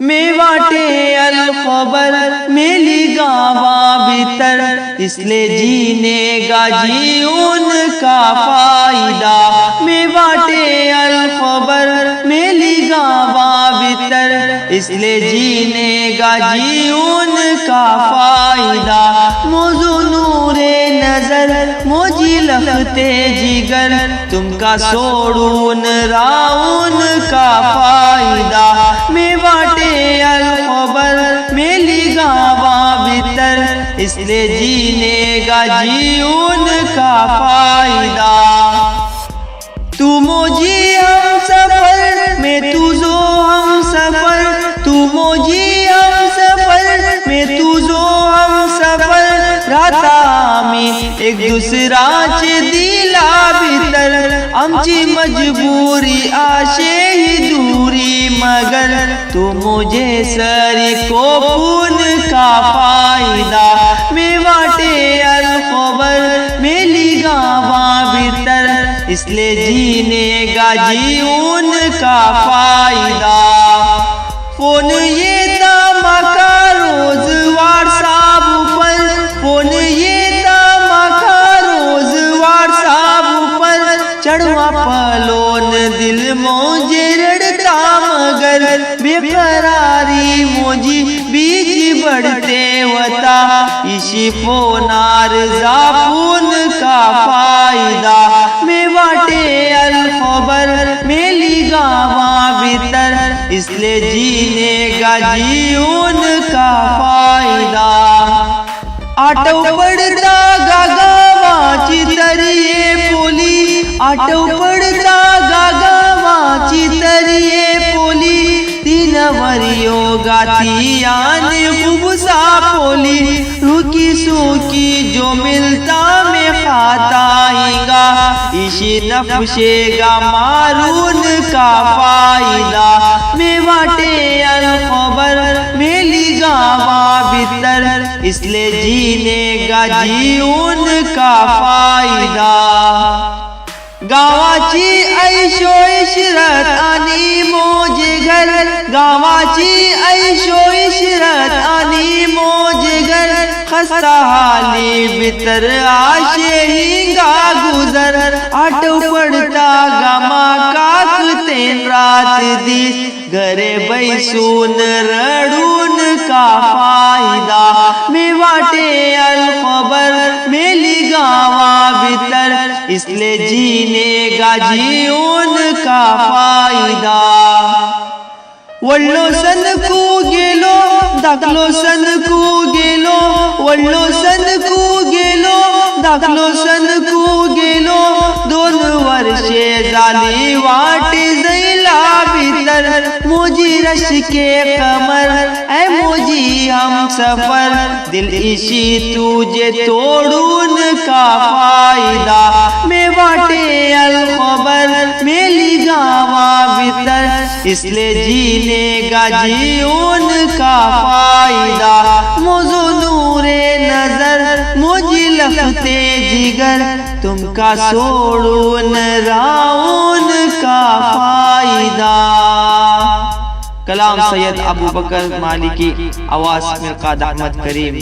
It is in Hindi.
मेवाटे अलखबर मेली गावा भीतर, इसलिए जीने गाजी उनका फायदा। मेवाटे अलखबर मेली गावा भीतर, इसलिए जीने गाजी उनका फायदा। मौजू नूरे नजर मोजी लखते जिगर, तुमका सोड़ून राउन का फायदा। मेवाटे अलखबर मेली गावा भीतर, इसलिए जीने गाजी उनका फायदा। तू मोजी हम सफर में तुझो हम सफर, तू मोजी हम सफर में तुझो हम सफर। राता आम्ही एक दुसराचे दिला भीतर, आमची मजबूरी आशे ही दूरी मगर, तू मुझे सरी को पुन का फायदा। मेवाटे अलखबर मेली गावा भीतर, इसलिए जीने गाजी उनका फायदा। फोन ये तमाका रोज व्हाट्सएप पर, फोन ये तमाका रोज व्हाट्सएप पर। चढ़वा पलोन दिल मोजे रड़ता मगर, बेकरारी मोजी बीज बढ़ते वता। इसी फोनार जापुन का फायदा। मेवाटे अलखबर मेली गावा भीतर, इसलिए जीने गाजी उनका फायदा। आटो पड़ता गागावाची तरिये पोली, आटो पड़ता गागावाची तरिये पोली। तीन वरियो गाती आने खूब सा पोली, रुकी सूकी जो मिलता में खाताएगा। इसी नफशेगा मारून का फायदा। मेवाटे अलखबर मेली गावा भीतर, इसलिए जीने गाजी उनका फायदा। गावाची ऐशो इशरत आनी मोजे घर, गावाची ऐशो इशरत आनी मोजे घर। खस्ता हाली भीतर आशे हिंगा गुजर, आटो पड़ता गमा काक तेन रात दिस। घरे बैसून रड़ून का फायदा। मेवाटे अलखबर मेली गावा भीतर, इसलिए जीने गाजी उनका फायदा। वल्लो सन को गेलो दाखलो सन को गेलो, वल्लो सन को गेलो दाखलो सन को गेलो। 2 वर्षे झाली वाटे जैला भीतर, मोजी रश के कमर ऐ मोजी हम सफर। दिल इसी तुझे तोड़ून का फायदा। मेवाटे अलखबर मेली गावा भीतर, इसलिए जीने गाजी उनका फायदा। मौजू नूरे नजर मोजी लखते जिगर, तुमका सोड़ून राउन का फायदा। कलाम सैयद अबू बकर मालिकी, आवाज मिर्काद अहमद करीम।